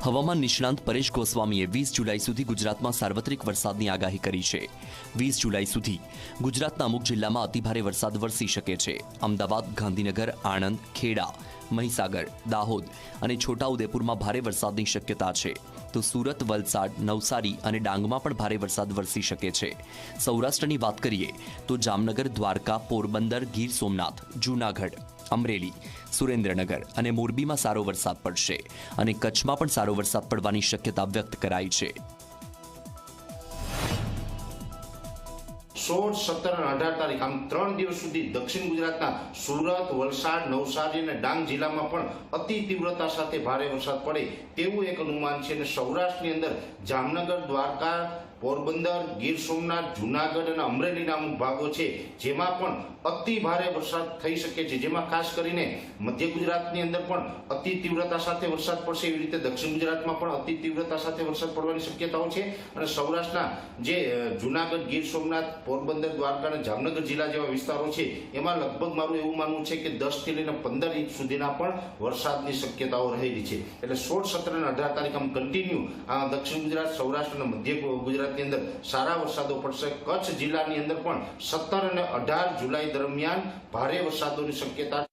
હવામાન નિષ્ણાંત પરેશ ગોસ્વામીએ 20 જુલાઈ સુધી ગુજરાતમાં સાર્વત્રિક વરસાદની આગાહી કરી છે। 20 જુલાઈ સુધી ગુજરાતના અમુક જિલ્લામાં અતિભારે વરસાદ વરસી શકે છે। અમદાવાદ, ગાંધીનગર, આણંદ, ખેડા, મહીસાગર, દાહોદ અને છોટાઉદેપુરમાં ભારે વરસાદની શક્યતા છે, તો સુરત, વલસાડ, નવસારી અને ડાંગમાં પણ ભારે વરસાદ વરસી શકે છે। સૌરાષ્ટ્રની વાત કરીએ તો જામનગર, દ્વારકા, પોરબંદર, ગીર સોમનાથ, જૂનાગઢ, અમરેલી, સુરેન્દ્રનગર અને મોરબીમાં સારો વરસાદ પડશે અને કચ્છમાં પણ સારો વરસાદ પડવાની શક્યતા વ્યક્ત કરાઈ છે। 16, 17 અને 18 તારીખ આમ 3 દિવસ સુધી દક્ષિણ ગુજરાતના સુરત, વલસાડ, નવસારી અને ડાંગ જિલ્લામાં પણ અતિ તીવ્રતા સાથે ભારે વરસાદ પડે તેવું એક અનુમાન છે અને સૌરાષ્ટ્રની અંદર જામનગર, દ્વારકા, પોરબંદર, ગીર સોમનાથ, જૂનાગઢ અને અમરેલીના અમુક ભાગો છે જેમાં પણ અતિ ભારે વરસાદ થઈ શકે છે, જેમાં ખાસ કરીને મધ્ય ગુજરાતની અંદર પણ અતિ તીવ્રતા સાથે વરસાદ પડશે, એવી રીતે દક્ષિણ ગુજરાતમાં પણ અતિ તીવ્રતા સાથે વરસાદ પડવાની શક્યતાઓ છે અને સૌરાષ્ટ્રના જે જૂનાગઢ, ગીર સોમનાથ, પોરબંદર, દ્વારકા અને જામનગર જિલ્લા જેવા વિસ્તારો છે એમાં લગભગ મારું એવું માનવું છે કે 10 થી લઈને 15 ઇંચ સુધીના પણ વરસાદની શક્યતાઓ રહેલી છે। એટલે 16, 17 અને 18 તારીખ આમ કન્ટિન્યુ દક્ષિણ ગુજરાત, સૌરાષ્ટ્ર અને મધ્ય ગુજરાતની અંદર સારા વરસાદો પડશે। કચ્છ જિલ્લાની અંદર પણ 17 અને 18 જુલાઈ દરમિયાન ભારે વરસાદોની શક્યતા